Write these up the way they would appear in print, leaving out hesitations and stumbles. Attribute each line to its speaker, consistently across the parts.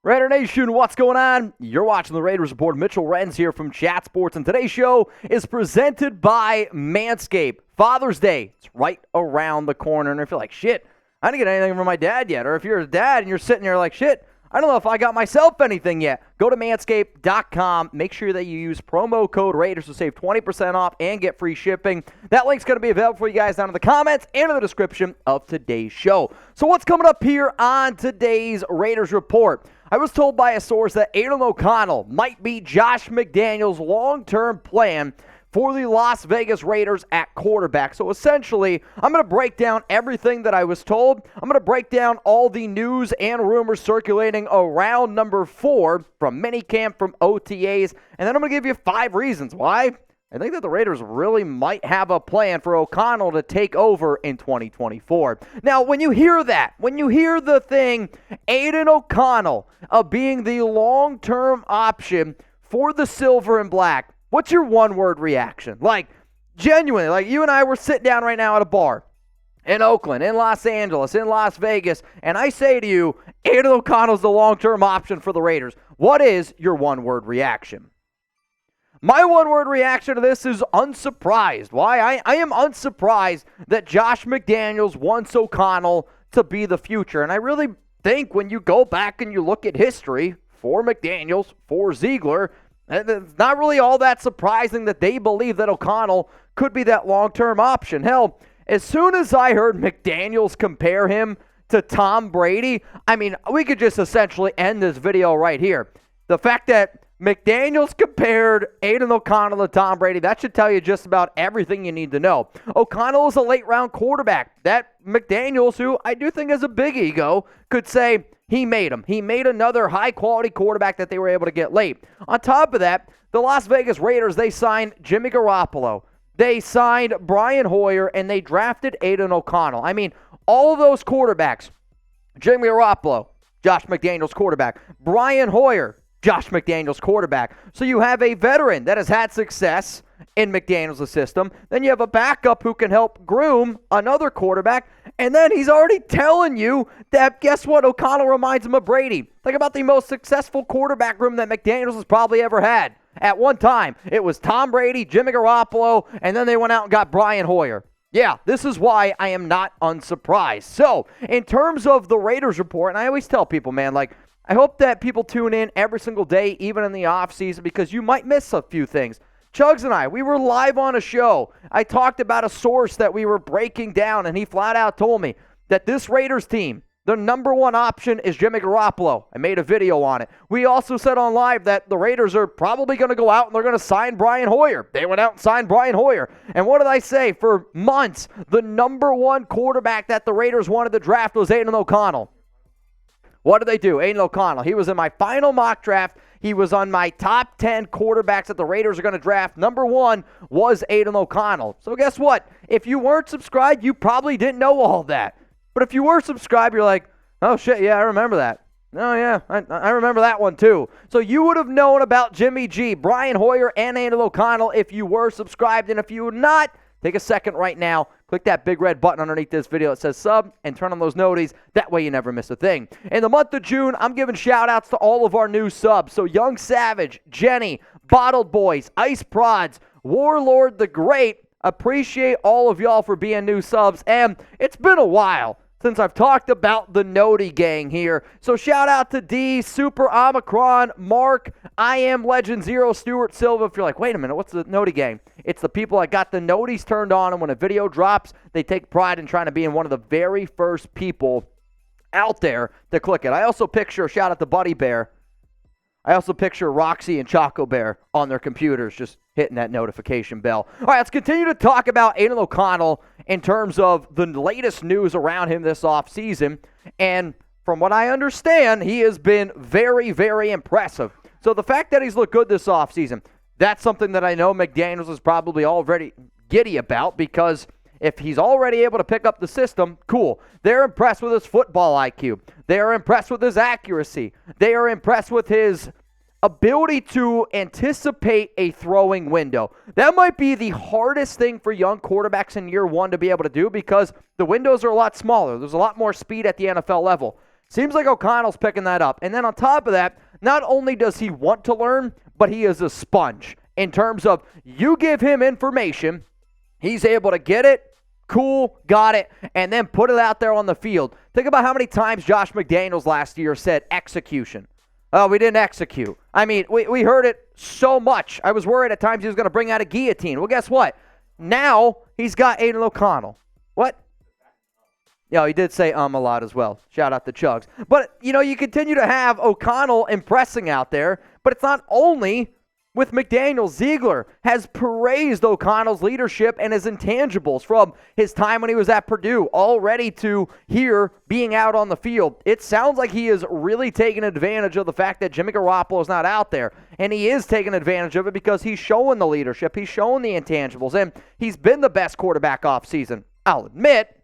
Speaker 1: Raider Nation, what's going on? You're watching the Raiders Report. Mitchell Renz here from Chat Sports, and today's show is presented by Manscape. Father's Day, it's right around the corner, and if you're like, shit, I didn't get anything from my dad yet, or if you're a dad and you're sitting there like, shit, I don't know if I got myself anything yet, go to manscape.com. Make sure that you use promo code Raiders to save 20% off and get free shipping. That link's going to be available for you guys down in the comments and in the description of today's show. So what's coming up here on today's Raiders Report? I was told by a source that Aidan O'Connell might be Josh McDaniels' long-term plan for the Las Vegas Raiders at quarterback. So essentially, I'm going to break down everything that I was told. I'm going to break down all the news and rumors circulating around number 4 from minicamp, from OTAs, and then I'm going to give you 5 reasons why I think that the Raiders really might have a plan for O'Connell to take over in 2024. Now, when you hear that, when you hear the thing, Aidan O'Connell being the long-term option for the silver and black, what's your one-word reaction? Like, genuinely, like you and I were sitting down right now at a bar in Oakland, in Los Angeles, in Las Vegas, and I say to you, Aidan O'Connell's the long-term option for the Raiders. What is your one-word reaction? My one-word reaction to this is unsurprised. Why? I am unsurprised that Josh McDaniels wants O'Connell to be the future. And I really think when you go back and you look at history for McDaniels, for Ziegler, it's not really all that surprising that they believe that O'Connell could be that long-term option. Hell, as soon as I heard McDaniels compare him to Tom Brady, I mean, we could just essentially end this video right here. The fact that McDaniels compared Aidan O'Connell to Tom Brady, that should tell you just about everything you need to know. O'Connell is a late-round quarterback. That McDaniels, who I do think has a big ego, could say he made him. He made another high-quality quarterback that they were able to get late. On top of that, the Las Vegas Raiders, they signed Jimmy Garoppolo. They signed Brian Hoyer, and they drafted Aidan O'Connell. I mean, all of those quarterbacks, Jimmy Garoppolo, Josh McDaniels quarterback, Brian Hoyer, Josh McDaniels quarterback. So you have a veteran that has had success in McDaniels' system. Then you have a backup who can help groom another quarterback. And then he's already telling you that, guess what? O'Connell reminds him of Brady. Think about the most successful quarterback room that McDaniels has probably ever had. At one time, it was Tom Brady, Jimmy Garoppolo, and then they went out and got Brian Hoyer. Yeah, this is why I am not unsurprised. So, in terms of the Raiders report, and I always tell people, man, like, I hope that people tune in every single day, even in the offseason, because you might miss a few things. Chugs and I, we were live on a show. I talked about a source that we were breaking down, and he flat out told me that this Raiders team, the number 1 option is Jimmy Garoppolo. I made a video on it. We also said on live that the Raiders are probably going to go out and they're going to sign Brian Hoyer. They went out and signed Brian Hoyer. And what did I say? For months, the number 1 quarterback that the Raiders wanted to draft was Aidan O'Connell. What did they do? Aidan O'Connell. He was in my final mock draft. He was on my top 10 quarterbacks that the Raiders are going to draft. Number 1 was Aidan O'Connell. So guess what? If you weren't subscribed, you probably didn't know all that. But if you were subscribed, you're like, oh, shit, yeah, I remember that. Oh, yeah, I remember that one, too. So you would have known about Jimmy G, Brian Hoyer, and Aidan O'Connell if you were subscribed. And if you were not, take a second right now. Click that big red button underneath this video that says sub and turn on those noties. That way you never miss a thing. In the month of June, I'm giving shout-outs to all of our new subs. So Young Savage, Jenny, Bottled Boys, Ice Prods, Warlord the Great. Appreciate all of y'all for being new subs. And it's been a while since I've talked about the Noti gang here. So shout out to D, Super Omicron, Mark, I Am Legend Zero, Stuart Silva. If you're like, wait a minute, what's the Noti gang? It's the people that got the noties turned on, and when a video drops, they take pride in trying to be in one of the very first people out there to click it. I also picture, shout out to Buddy Bear, I also picture Roxy and Choco Bear on their computers just hitting that notification bell. All right, let's continue to talk about Aidan O'Connell in terms of the latest news around him this offseason. And from what I understand, he has been very, very impressive. So the fact that he's looked good this offseason, that's something that I know McDaniels is probably already giddy about, because if he's already able to pick up the system, cool. They're impressed with his football IQ. They are impressed with his accuracy. They are impressed with his ability to anticipate a throwing window. That might be the hardest thing for young quarterbacks in year 1 to be able to do, because the windows are a lot smaller. There's a lot more speed at the NFL level. Seems like O'Connell's picking that up. And then on top of that, not only does he want to learn, but he is a sponge in terms of you give him information, he's able to get it, cool, got it, and then put it out there on the field. Think about how many times Josh McDaniels last year said execution. Oh, we didn't execute. I mean, we heard it so much. I was worried at times he was going to bring out a guillotine. Well, guess what? Now he's got Aidan O'Connell. What? Yeah, he did say a lot as well. Shout out to Chugs. But, you continue to have O'Connell impressing out there, but it's not only with McDaniels. Ziegler has praised O'Connell's leadership and his intangibles from his time when he was at Purdue, already to here being out on the field. It sounds like he is really taking advantage of the fact that Jimmy Garoppolo is not out there, and he is taking advantage of it because he's showing the leadership, he's showing the intangibles, and he's been the best quarterback offseason. I'll admit,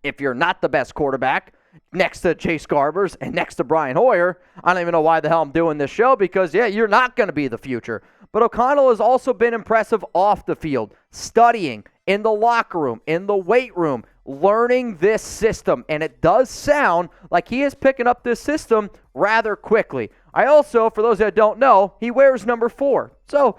Speaker 1: if you're not the best quarterback, next to Chase Garbers and next to Brian Hoyer, I don't even know why the hell I'm doing this show because, you're not going to be the future. But O'Connell has also been impressive off the field, studying in the locker room, in the weight room, learning this system. And it does sound like he is picking up this system rather quickly. I also, for those that don't know, he wears number 4. So,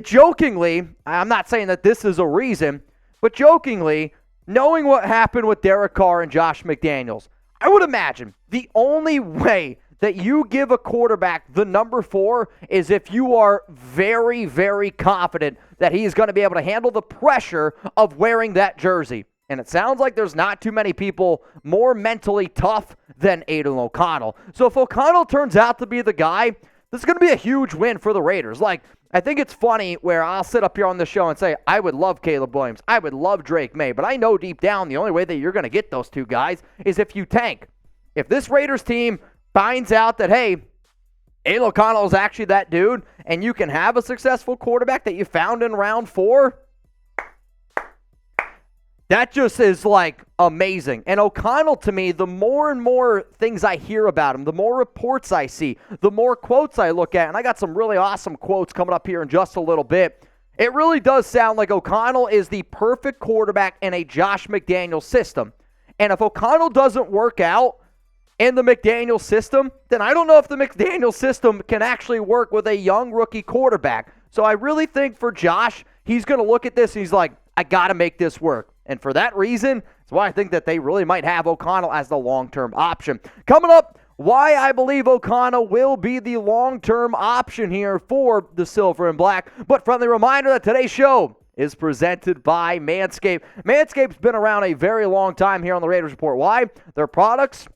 Speaker 1: jokingly, I'm not saying that this is a reason, but jokingly, knowing what happened with Derek Carr and Josh McDaniels, I would imagine the only way that you give a quarterback the number 4 is if you are very, very confident that he is going to be able to handle the pressure of wearing that jersey. And it sounds like there's not too many people more mentally tough than Aidan O'Connell. So if O'Connell turns out to be the guy, this is going to be a huge win for the Raiders. I think it's funny where I'll sit up here on the show and say, I would love Caleb Williams. I would love Drake May. But I know deep down the only way that you're going to get those two guys is if you tank. If this Raiders team finds out that, hey, Aidan O'Connell is actually that dude, and you can have a successful quarterback that you found in round 4, that just is amazing. And O'Connell, to me, the more and more things I hear about him, the more reports I see, the more quotes I look at, and I got some really awesome quotes coming up here in just a little bit. It really does sound like O'Connell is the perfect quarterback in a Josh McDaniels system. And if O'Connell doesn't work out in the McDaniels system, then I don't know if the McDaniels system can actually work with a young rookie quarterback. So I really think for Josh, he's going to look at this and he's like, I got to make this work. And for that reason, that's why I think that they really might have O'Connell as the long-term option. Coming up, why I believe O'Connell will be the long-term option here for the Silver and Black. But friendly reminder that today's show is presented by Manscape. Manscape's been around a very long time here on the Raiders Report. Why? Their products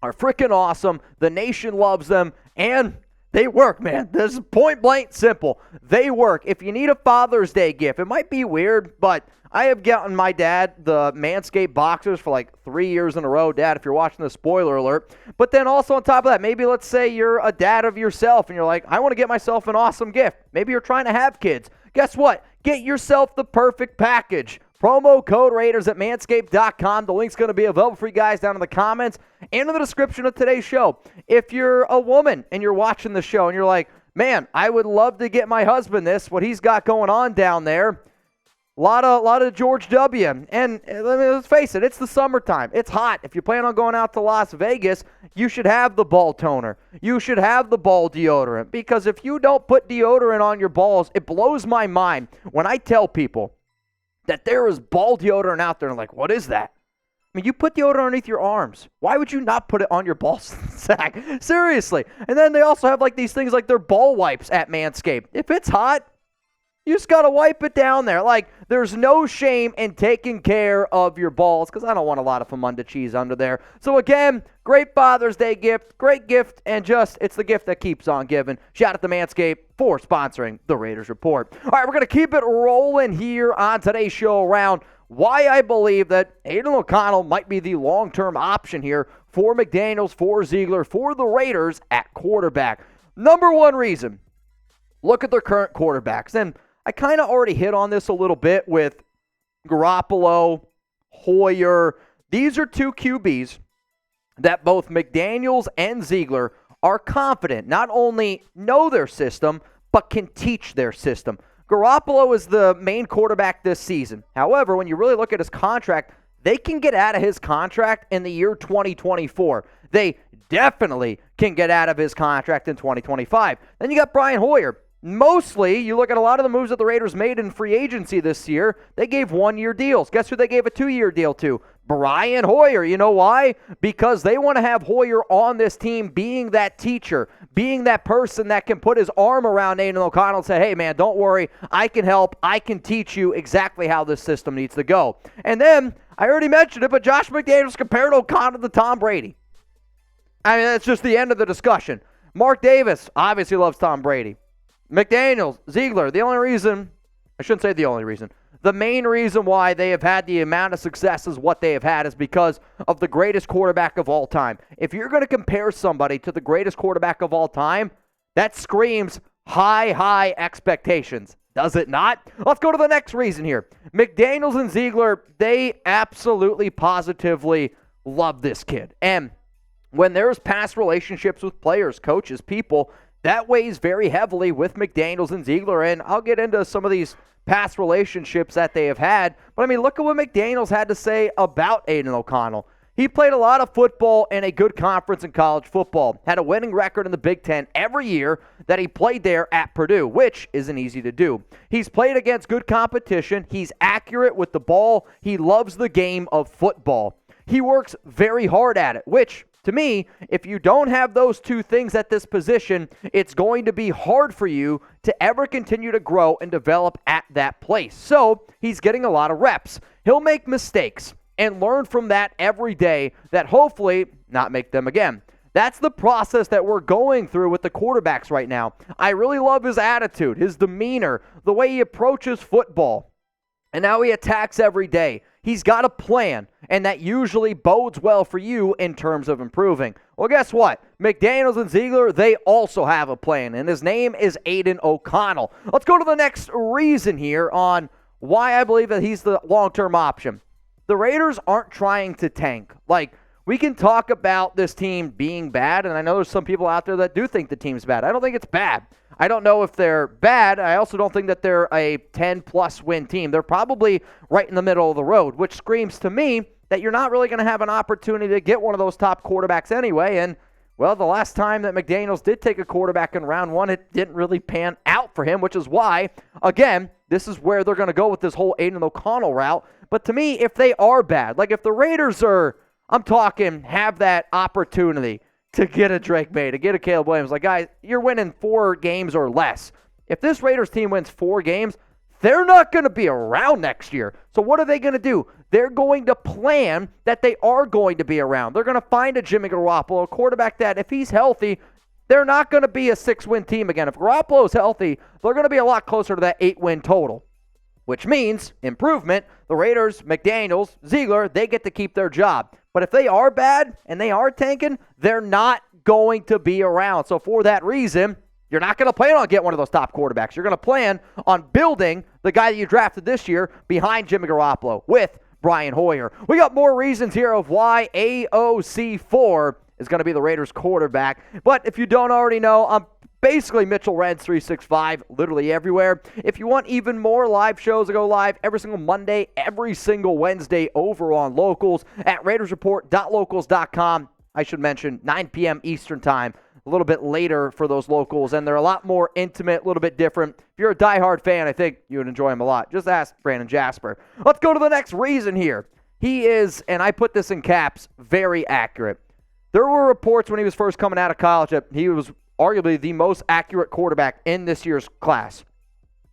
Speaker 1: are freaking awesome. The nation loves them, and they work, man. This is point blank simple. They work. If you need a Father's Day gift, it might be weird, but I have gotten my dad the Manscaped boxers for 3 years in a row. Dad, if you're watching this, spoiler alert. But then also on top of that, maybe let's say you're a dad of yourself and you're like, I want to get myself an awesome gift. Maybe you're trying to have kids. Guess what? Get yourself the perfect package. Promo code Raiders at manscaped.com. The link's going to be available for you guys down in the comments and in the description of today's show. If you're a woman and you're watching the show and you're like, man, I would love to get my husband this, what he's got going on down there. A lot of George W. And let's face it, it's the summertime. It's hot. If you plan on going out to Las Vegas, you should have the ball toner. You should have the ball deodorant. Because if you don't put deodorant on your balls, it blows my mind when I tell people that there is ball deodorant out there. And I'm like, what is that? I mean, you put deodorant underneath your arms. Why would you not put it on your ball sack? Seriously. And then they also have these things like their ball wipes at Manscaped. If it's hot, you just got to wipe it down there. There's no shame in taking care of your balls because I don't want a lot of Famunda cheese under there. So, again, great Father's Day gift, great gift, and it's the gift that keeps on giving. Shout out to Manscaped for sponsoring the Raiders Report. All right, we're going to keep it rolling here on today's show around why I believe that Aidan O'Connell might be the long-term option here for McDaniels, for Ziegler, for the Raiders at quarterback. Number one reason, look at their current quarterbacks. And I kind of already hit on this a little bit with Garoppolo, Hoyer. These are two QBs that both McDaniels and Ziegler are confident, not only know their system, but can teach their system. Garoppolo is the main quarterback this season. However, when you really look at his contract, they can get out of his contract in the year 2024. They definitely can get out of his contract in 2025. Then you got Brian Hoyer. Mostly, you look at a lot of the moves that the Raiders made in free agency this year, they gave one-year deals. Guess who they gave a 2-year deal to? Brian Hoyer. You know why? Because they want to have Hoyer on this team being that teacher, being that person that can put his arm around Aidan O'Connell and say, hey, man, don't worry. I can help. I can teach you exactly how this system needs to go. And then, I already mentioned it, but Josh McDaniels compared O'Connell to Tom Brady. I mean, that's just the end of the discussion. Mark Davis obviously loves Tom Brady. McDaniels, Ziegler, the main reason why they have had the amount of success as what they have had is because of the greatest quarterback of all time. If you're going to compare somebody to the greatest quarterback of all time, that screams high expectations. Does it not? Let's go to the next reason here. McDaniels and Ziegler, they absolutely positively love this kid. And when there's past relationships with players, coaches, people, that weighs very heavily with McDaniels and Ziegler, and I'll get into some of these past relationships that they have had. But, I mean, look at what McDaniels had to say about Aidan O'Connell. He played a lot of football in a good conference in college football, had a winning record in the Big Ten every year that he played there at Purdue, which isn't easy to do. He's played against good competition. He's accurate with the ball. He loves the game of football. He works very hard at it, which, to me, if you don't have those two things at this position, it's going to be hard for you to ever continue to grow and develop at that place. So he's getting a lot of reps. He'll make mistakes and learn from that every day that hopefully not make them again. That's the process that we're going through with the quarterbacks right now. I really love his attitude, his demeanor, the way he approaches football, and how he attacks every day. He's got a plan, and that usually bodes well for you in terms of improving. Well, guess what? McDaniels and Ziegler, they also have a plan, and his name is Aidan O'Connell. Let's go to the next reason here on why I believe that he's the long-term option. The Raiders aren't trying to tank. Like, we can talk about this team being bad, and I know there's some people out there that do think the team's bad. I don't think it's bad. I don't know if they're bad. I also don't think that they're a 10-plus win team. They're probably right in the middle of the road, which screams to me that you're not really going to have an opportunity to get one of those top quarterbacks anyway. And, well, the last time that McDaniels did take a quarterback in round one, it didn't really pan out for him, which is why, again, this is where they're going to go with this whole Aidan O'Connell route. But to me, if they are bad, like if the Raiders are, I'm talking, have that opportunity to get a Drake May, to get a Caleb Williams. Like, guys, you're winning 4 games or less. If this Raiders team wins 4 games, they're not going to be around next year. So what are they going to do? They're going to plan that they are going to be around. They're going to find a Jimmy Garoppolo, a quarterback that, if he's healthy, they're not going to be a 6-win team again. If Garoppolo's healthy, they're going to be a lot closer to that 8-win total, which means improvement. The Raiders, McDaniels, Ziegler, they get to keep their job. But if they are bad and they are tanking, they're not going to be around. So for that reason, you're not going to plan on getting one of those top quarterbacks. You're going to plan on building the guy that you drafted this year behind Jimmy Garoppolo with Brian Hoyer. We got more reasons here of why AOC4 is going to be the Raiders quarterback. But if you don't already know, I'm basically Mitchell Reds 365, literally everywhere. If you want even more live shows, I go live every single Monday, every single Wednesday over on Locals at RaidersReport.locals.com. I should mention 9 p.m. Eastern Time, a little bit later for those Locals, and they're a lot more intimate, a little bit different. If you're a diehard fan, I think you would enjoy them a lot. Just ask Brandon Jasper. Let's go to the next reason here. He is, and I put this in caps, very accurate. There were reports when he was first coming out of college that he was arguably the most accurate quarterback in this year's class.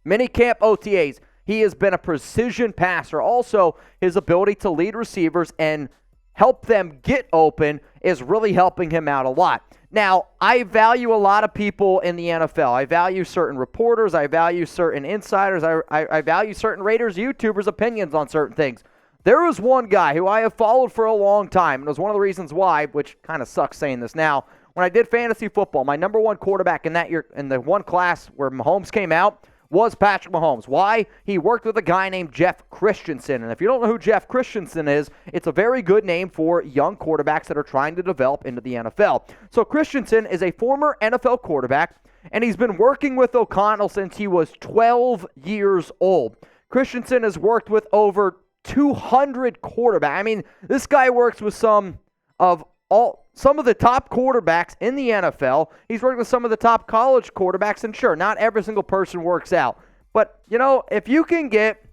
Speaker 1: Minicamp OTAs, he has been a precision passer. Also, his ability to lead receivers and help them get open is really helping him out a lot. Now, I value a lot of people in the NFL. I value certain reporters. I value certain insiders. I value certain Raiders YouTubers' opinions on certain things. There was one guy who I have followed for a long time, and it was one of the reasons why, which kind of sucks saying this now. When I did fantasy football, my number one quarterback in that year, in the one class where Mahomes came out, was Patrick Mahomes. Why? He worked with a guy named Jeff Christensen. And if you don't know who Jeff Christensen is, it's a very good name for young quarterbacks that are trying to develop into the NFL. So Christensen is a former NFL quarterback, and he's been working with O'Connell since he was 12 years old. Christensen has worked with over 200 quarterback. I mean, this guy works with some of the top quarterbacks in the NFL. He's worked with some of the top college quarterbacks, and sure, not every single person works out. But, if you can get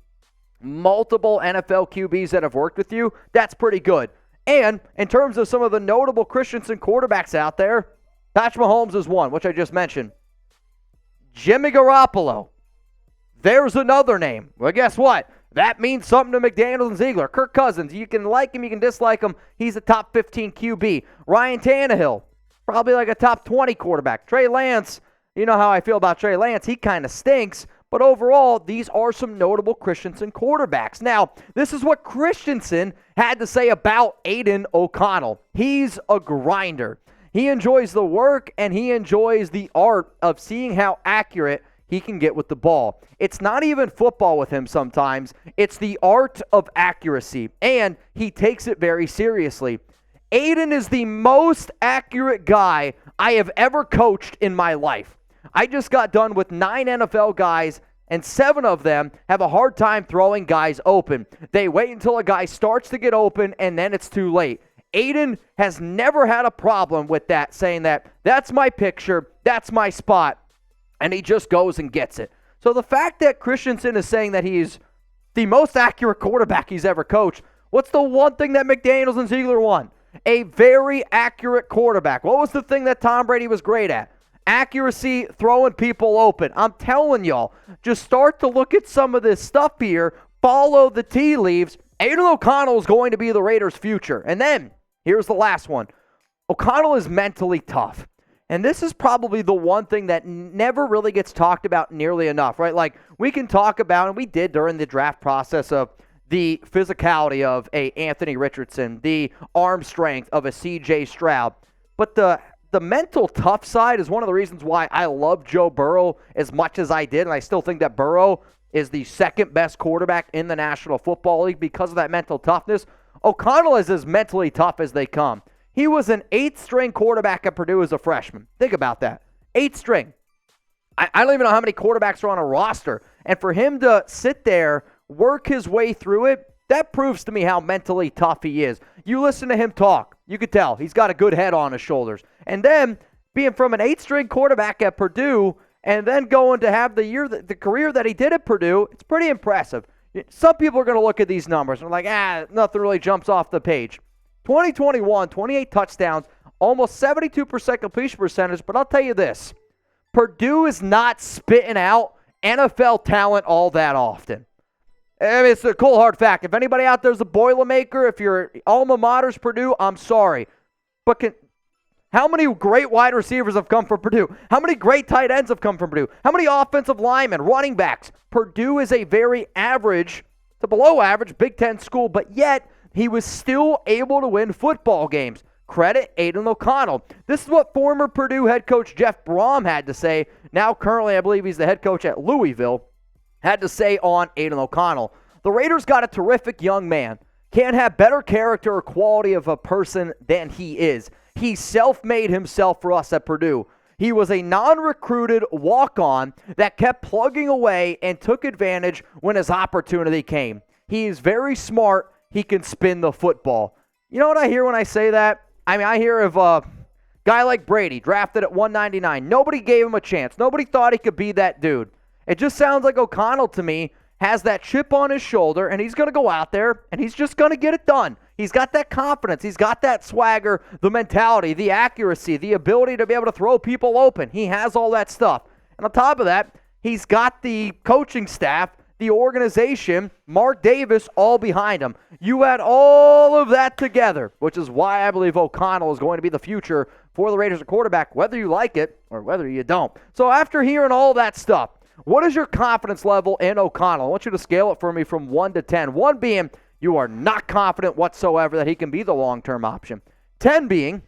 Speaker 1: multiple NFL QBs that have worked with you, that's pretty good. And in terms of some of the notable Christensen quarterbacks out there, Patrick Mahomes is one, which I just mentioned. Jimmy Garoppolo. There's another name. Well, guess what? That means something to McDaniels and Ziegler. Kirk Cousins, you can like him, you can dislike him. He's a top 15 QB. Ryan Tannehill, probably like a top 20 quarterback. Trey Lance, you know how I feel about Trey Lance. He kind of stinks. But overall, these are some notable Christensen quarterbacks. Now, this is what Christensen had to say about Aidan O'Connell. He's a grinder. He enjoys the work, and he enjoys the art of seeing how accurate he can get with the ball. It's not even football with him sometimes. It's the art of accuracy, and he takes it very seriously. Aidan is the most accurate guy I have ever coached in my life. I just got done with 9 NFL guys, and 7 of them have a hard time throwing guys open. They wait until a guy starts to get open, and then it's too late. Aidan has never had a problem with that, saying that's my picture, that's my spot, and he just goes and gets it. So the fact that Christensen is saying that he's the most accurate quarterback he's ever coached, what's the one thing that McDaniels and Ziegler won? A very accurate quarterback. What was the thing that Tom Brady was great at? Accuracy, throwing people open. I'm telling y'all, just start to look at some of this stuff here, follow the tea leaves. Aidan O'Connell is going to be the Raiders' future. And then, here's the last one. O'Connell is mentally tough. And this is probably the one thing that never really gets talked about nearly enough, right? Like, we can talk about, and we did during the draft process, of the physicality of a Anthony Richardson, the arm strength of a C.J. Stroud. But the mental tough side is one of the reasons why I love Joe Burrow as much as I did, and I still think that Burrow is the second best quarterback in the National Football League because of that mental toughness. O'Connell is as mentally tough as they come. He was an 8th-string quarterback at Purdue as a freshman. Think about that. 8th string. I don't even know how many quarterbacks are on a roster. And for him to sit there, work his way through it, that proves to me how mentally tough he is. You listen to him talk, you could tell he's got a good head on his shoulders. And then being from an 8th-string quarterback at Purdue and then going to have the career that he did at Purdue, it's pretty impressive. Some people are going to look at these numbers and are like, nothing really jumps off the page. 2021, 28 touchdowns, almost 72% completion percentage, but I'll tell you this. Purdue is not spitting out NFL talent all that often. I mean, it's a cold hard fact. If anybody out there is a Boilermaker, if your alma mater's Purdue, I'm sorry. But how many great wide receivers have come from Purdue? How many great tight ends have come from Purdue? How many offensive linemen, running backs? Purdue is a very average to below average Big Ten school, but yet he was still able to win football games. Credit Aidan O'Connell. This is what former Purdue head coach Jeff Brom had to say. Now currently I believe he's the head coach at Louisville. Had to say on Aidan O'Connell. The Raiders got a terrific young man. Can't have better character or quality of a person than he is. He self-made himself for us at Purdue. He was a non-recruited walk-on that kept plugging away and took advantage when his opportunity came. He is very smart. He can spin the football. You know what I hear when I say that? I mean, I hear of a guy like Brady, drafted at 199. Nobody gave him a chance. Nobody thought he could be that dude. It just sounds like O'Connell to me has that chip on his shoulder, and he's going to go out there, and he's just going to get it done. He's got that confidence. He's got that swagger, the mentality, the accuracy, the ability to be able to throw people open. He has all that stuff. And on top of that, he's got the coaching staff, the organization, Mark Davis, all behind him. You add all of that together, which is why I believe O'Connell is going to be the future for the Raiders at quarterback, whether you like it or whether you don't. So after hearing all that stuff, what is your confidence level in O'Connell? I want you to scale it for me from 1 to 10. 1 being you are not confident whatsoever that he can be the long-term option. 10 being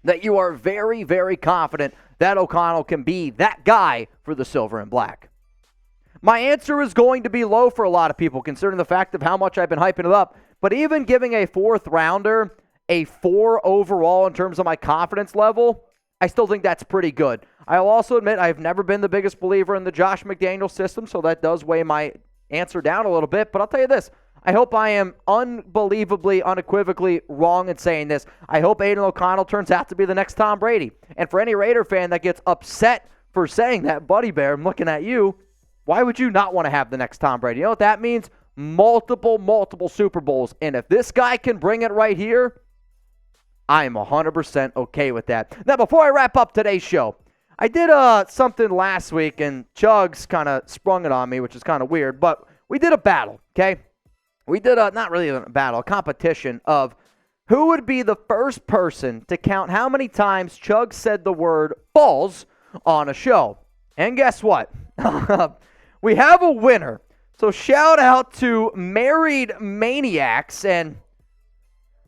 Speaker 1: that you are very, very confident that O'Connell can be that guy for the silver and black. My answer is going to be low for a lot of people, considering the fact of how much I've been hyping it up. But even giving a 4th rounder a 4 overall in terms of my confidence level, I still think that's pretty good. I'll also admit I've never been the biggest believer in the Josh McDaniels system, so that does weigh my answer down a little bit. But I'll tell you this, I hope I am unbelievably, unequivocally wrong in saying this. I hope Aidan O'Connell turns out to be the next Tom Brady. And for any Raider fan that gets upset for saying that, Buddy Bear, I'm looking at you. Why would you not want to have the next Tom Brady? You know what that means? Multiple Super Bowls. And if this guy can bring it right here, I am 100% okay with that. Now, before I wrap up today's show, I did something last week, and Chugs kind of sprung it on me, which is kind of weird, but we did a battle, okay? We did not really a battle, a competition of who would be the first person to count how many times Chugs said the word balls on a show. And guess what? We have a winner. So shout out to Married Maniacs, and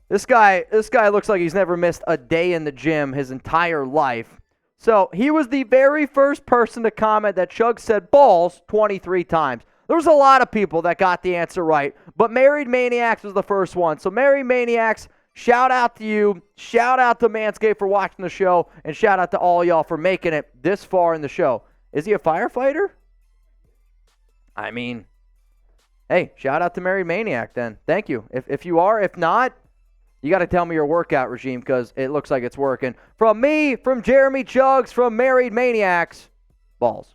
Speaker 1: this guy looks like he's never missed a day in the gym his entire life. So he was the very first person to comment that Chug said balls 23 times. There was a lot of people that got the answer right, but Married Maniacs was the first one. So Married Maniacs, shout out to you. Shout out to Manscape for watching the show, and shout out to all y'all for making it this far in the show. Is he a firefighter? I mean, hey, shout out to Married Maniac then. Thank you. If you are, if not, you got to tell me your workout regime because it looks like it's working. From me, from Jeremy Chugs, from Married Maniacs, balls.